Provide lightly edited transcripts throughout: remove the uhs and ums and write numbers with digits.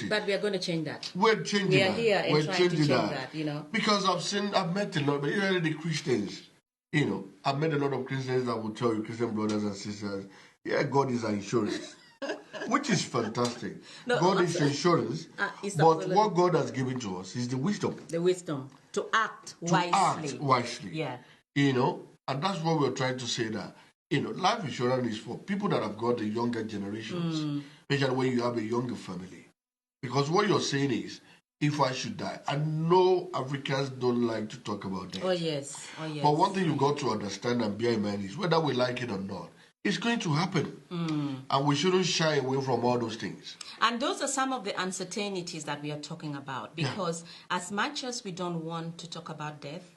But we are going to change that. We're changing that. We are here and trying to change that, Because I've met a lot, but even the Christians, I've met a lot of Christians that will tell you, Christian brothers and sisters, yeah, God is our insurance. Which is fantastic. No, God is insurance, but what God has given to us is the wisdom. The wisdom to act wisely. Yeah. And that's what we're trying to say that, life insurance is for people that have got the younger generations, especially when you have a younger family. Because what you're saying is, if I should die, I know Africans don't like to talk about death. Oh, yes. But one thing you got to understand and bear in mind is, whether we like it or not, it's going to happen. And we shouldn't shy away from all those things. And those are some of the uncertainties that we are talking about. Because as much as we don't want to talk about death,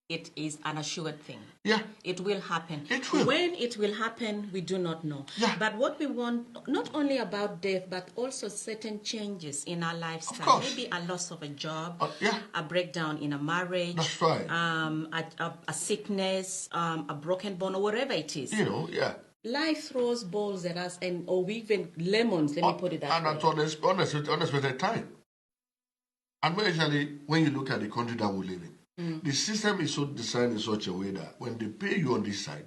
it is an assured thing. Yeah. It will happen. It will. When it will happen, we do not know. Yeah. But what we want, not only about death, but also certain changes in our lifestyle. Of course. Maybe a loss of a job, yeah. a breakdown in a marriage. That's right. A sickness, a broken bone, or whatever it is. Yeah. Life throws balls at us, or even lemons, let me put it that way. And at unexpected time. And especially when you look at the country that we live in. The system is so designed in such a way that when they pay you on this side,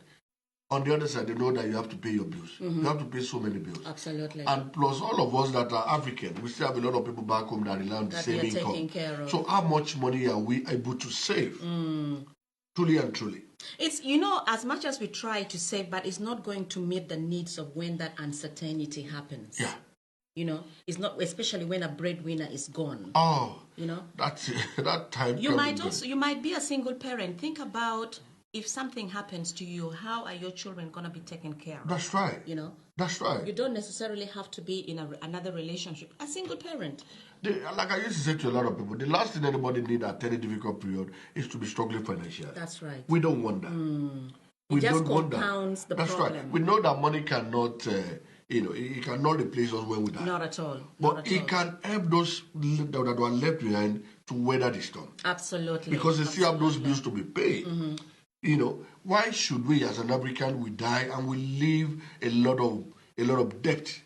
on the other side, they know that you have to pay your bills. You have to pay so many bills. Absolutely. And plus, all of us that are African, we still have a lot of people back home that rely on the same income. So how much money are we able to save? Truly and truly. It's, as much as we try to save, but it's not going to meet the needs of when that uncertainty happens. Yeah. It's not, especially when a breadwinner is gone. Oh, that's that time. You might be a single parent. Think about if something happens to you, how are your children going to be taken care of? That's right. That's right. You don't necessarily have to be in another relationship. A single parent. Like I used to say to a lot of people, the last thing anybody needs at any difficult period is to be struggling financially. That's right. We don't want that. We don't want that. The That's problem. Right. We know that money cannot. It cannot replace us when we die. Not at all. But it can help those that are left behind to weather the storm. Absolutely. Because they still have those bills to be paid. Why should we, as an African, we die and we leave a lot of debt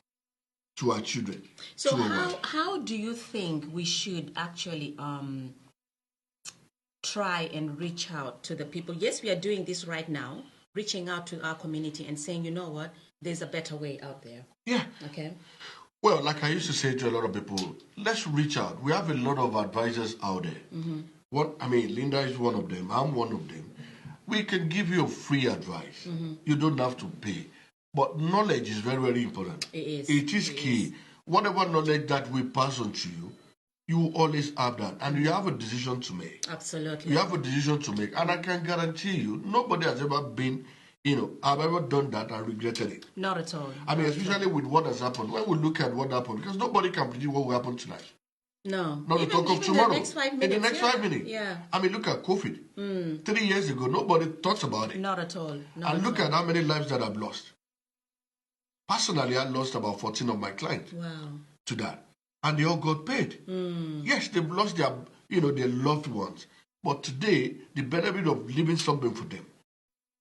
to our children? So how do you think we should actually try and reach out to the people? Yes, we are doing this right now, reaching out to our community and saying, you know what? There's a better way out there. Yeah. Okay. Well, like I used to say to a lot of people, let's reach out. We have a lot of advisors out there. Linda is one of them. I'm one of them. We can give you free advice. You don't have to pay. But knowledge is very, very important. It is key. Whatever knowledge that we pass on to you, you always have that. And you have a decision to make. Absolutely. You have a decision to make. And I can guarantee you, nobody has ever been... I've ever done that and regretted it. Not at all. Especially with what has happened. When we look at what happened, because nobody can predict what will happen tonight. No. Not to talk of tomorrow. In the next 5 minutes. In the next 5 minutes. Yeah. Look at COVID. 3 years ago, nobody talks about it. Not at all. And look at how many lives that I've lost. Personally, I lost about 14 of my clients. Wow. To that. And they all got paid. Yes, they've lost their loved ones. But today, the benefit of leaving something for them.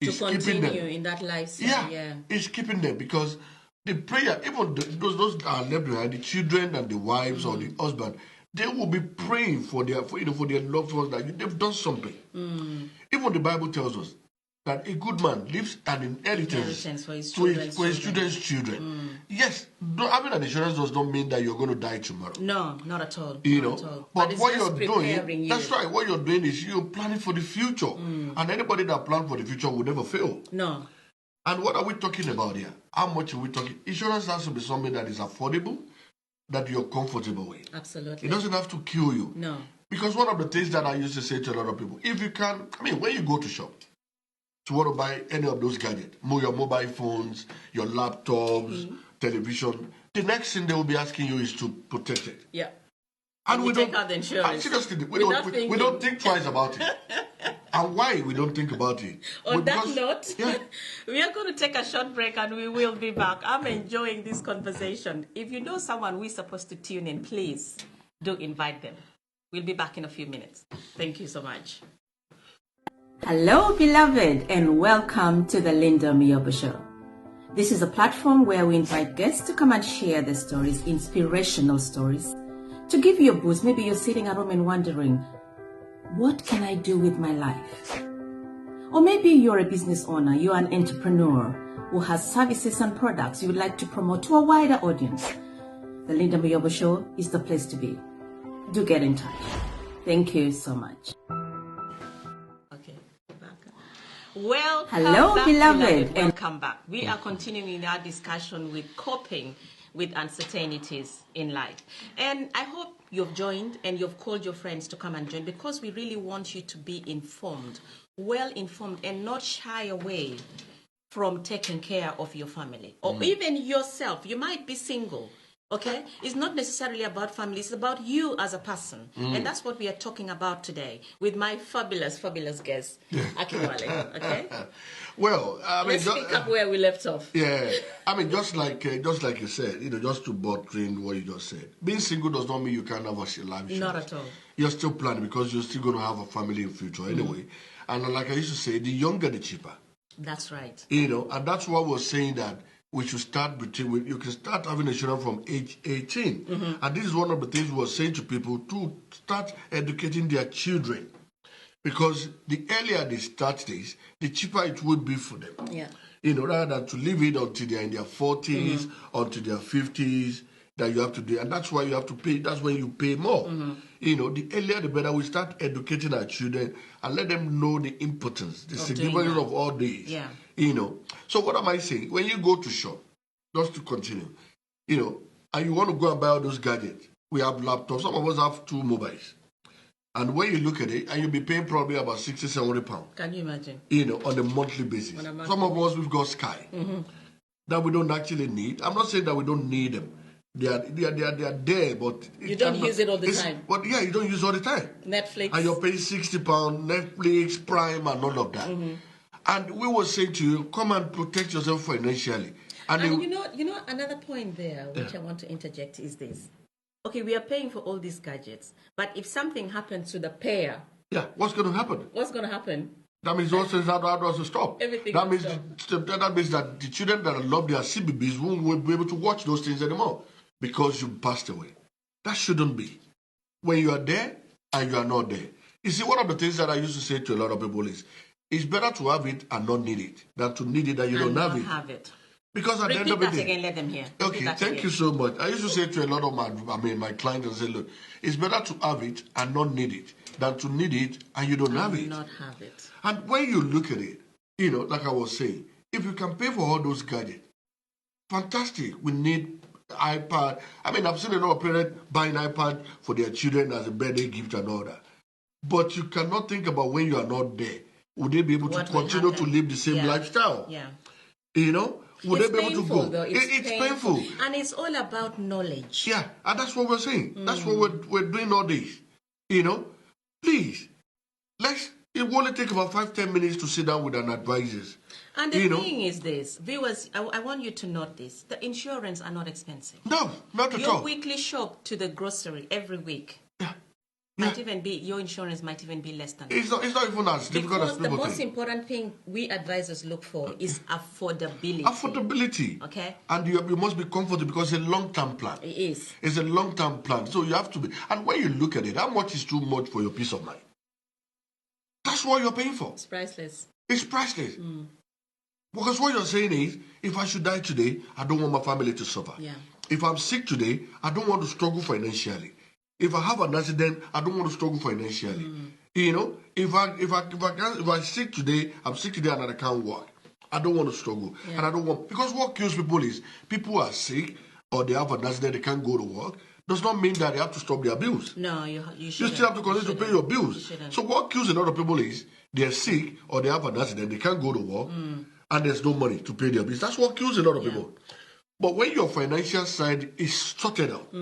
To continue in that lifestyle, it's keeping them, because the prayer, even those that are left behind, the children and the wives or the husband, they will be praying for their loved ones that they've done something. Even the Bible tells us that a good man leaves an inheritance for his children's children. Yes, having an insurance does not mean that you're going to die tomorrow. No, not at all. Not at all. But what you're doing, that's right, what you're doing is you're planning for the future. And anybody that plans for the future will never fail. No. And what are we talking about here? How much are we talking? Insurance has to be something that is affordable, that you're comfortable with. Absolutely. It doesn't have to kill you. No. Because one of the things that I used to say to a lot of people, if you can, when you go to shop, to want to buy any of those gadgets, your mobile phones, your laptops, television, the next thing they will be asking you is to protect it. Yeah. And we take out the insurance. Seriously, we don't think twice about it. And why we don't think about it? On that note, we are going to take a short break and we will be back. I'm enjoying this conversation. If you know someone we're supposed to tune in, please do invite them. We'll be back in a few minutes. Thank you so much. Hello, beloved, and welcome to the Linda Mioba Show. This is a platform where we invite guests to come and share their stories, inspirational stories, to give you a boost. Maybe you're sitting at home and wondering, what can I do with my life? Or maybe you're a business owner, you're an entrepreneur who has services and products you would like to promote to a wider audience. The Linda Muyobo Show is the place to be. Do get in touch. Thank you so much. Welcome Hello, back, beloved. Welcome back. We are continuing our discussion with coping with uncertainties in life. And I hope you've joined and you've called your friends to come and join, because we really want you to be informed, well informed, and not shy away from taking care of your family or even yourself. You might be single. Okay, it's not necessarily about family, it's about you as a person. And that's what we are talking about today with my fabulous guest, Akinwale. Okay? Well, I mean, let's pick up where we left off. Yeah, I mean, just like you said, just to buttress what you just said, being single does not mean you can't have a life. Not at all. You're still planning, because you're still going to have a family in future anyway. And like I used to say, the younger the cheaper. That's right. And that's why we're saying that we should start you can start having children from age 18. And this is one of the things we're saying to people, to start educating their children. Because the earlier they start this, the cheaper it would be for them. Yeah. Rather than to leave it until they're in their 40s, until their 50s, that you have to do. And that's why you have to pay. That's when you pay more. The earlier the better. We start educating our children and let them know the importance, the significance of all these. Yeah. So what am I saying? When you go to shop, just to continue, and you want to go and buy all those gadgets, we have laptops. Some of us have 2 mobiles. And when you look at it, and you'll be paying probably about 60, 70 pounds. Can you imagine? On a monthly basis. Some of us, we've got Sky that we don't actually need. I'm not saying that we don't need them. They are there, but you don't use it all the time. But yeah, you don't use it all the time. Netflix. And you're paying £60, Netflix, Prime, and all of that. And we will say to you, come and protect yourself financially. And you know, another point there, which I want to interject, is this. Okay, we are paying for all these gadgets, but if something happens to the payer, what's going to happen? What's going to happen? That means also how does it stop? Everything. That means that the children that love their CBBS won't be able to watch those things anymore because you passed away. That shouldn't be. When you are there and you are not there. You see, one of the things that I used to say to a lot of people is, it's better to have it and not need it than to need it and you don't have it. Because at the end of the day, again, let them hear. Okay, thank you so much. I used to say to a lot of my clients, and say, look, it's better to have it and not need it than to need it and you don't have it. Not have it. And when you look at it, like I was saying, if you can pay for all those gadgets, fantastic. We need iPad. I mean, I've seen a lot of parents buying iPad for their children as a birthday gift and all that. But you cannot think about when you are not there. Would they be able to continue to live the same lifestyle? Yeah. Would they be able to go? Though. It's painful. And it's all about knowledge. Yeah, and that's what we're saying. That's what we're doing all this. Please, it will only take about 5-10 minutes to sit down with an advisor. And the thing is this, viewers, I want you to note this. The insurance are not expensive. No, not at all. Your weekly shop to the grocery every week. Might even be, your insurance might even be less than that. It's not even as difficult as people think. Because the most important thing we advisors look for is affordability. Affordability. Okay. And you must be comfortable because it's a long-term plan. It is. It's a long-term plan. So you have to be. And when you look at it, how much is too much for your peace of mind? That's what you're paying for. It's priceless. It's priceless. Because what you're saying is, if I should die today, I don't want my family to suffer. Yeah. If I'm sick today, I don't want to struggle financially. If I have an accident, I don't want to struggle financially. If I'm sick today, I'm sick today and I can't work. I don't want to struggle. Yeah. And I don't want, because what kills people is people are sick or they have an accident, they can't go to work. Does not mean that they have to stop their bills. No, you shouldn't. You still have to continue to pay your bills. So what kills a lot of people is they're sick or they have an accident, they can't go to work, and there's no money to pay their bills. That's what kills a lot of people. But when your financial side is sorted out,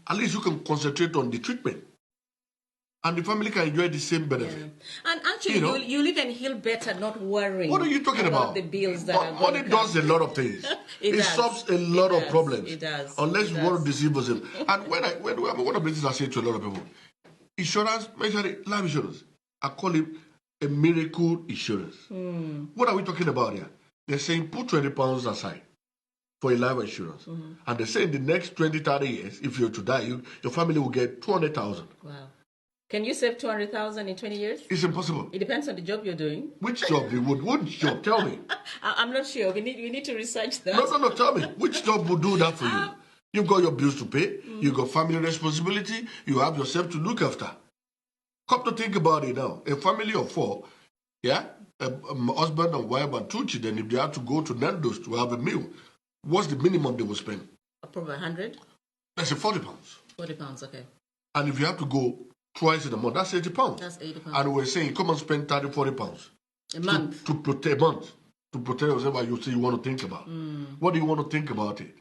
at least you can concentrate on the treatment. And the family can enjoy the same benefit. Yeah. And actually, you live and heal better, not worrying. What are you talking about? The bills that are money does a lot of things. it solves a lot of problems. It does. Unless you want to deceive yourself. And one of the things I say to a lot of people, insurance, especially life insurance, I call it a miracle insurance. What are we talking about here? They're saying put £20 aside. for a life insurance. And they say in the next 20, 30 years, if you're to die, your family will get 200,000. Wow. Can you save 200,000 in 20 years? It's impossible. It depends on the job you're doing. Which job you would? Which job? Tell me. I'm not sure. We need to research that. No. Tell me. Which job would do that for you? You've got your bills to pay. You've got family responsibility. You have yourself to look after. Come to think about it now. A family of 4, yeah? A husband and wife and 2 children, if they have to go to Nando's to have a meal, what's the minimum they will spend? Probably 100. That's £40. £40, okay. And if you have to go twice in a month, that's £80. That's £80. And we're saying, come and spend £30-40 a month to protect yourself. What you say you want to think about. What do you want to think about it?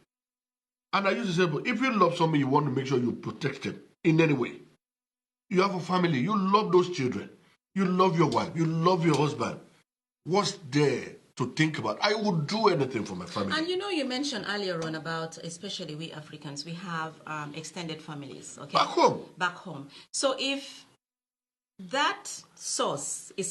And I used to say, but if you love somebody, you want to make sure you protect them in any way. You have a family. You love those children. You love your wife. You love your husband. What's there to think about? I would do anything for my family. And you mentioned earlier on about, especially we Africans, we have extended families. Okay. Back home. So if that source is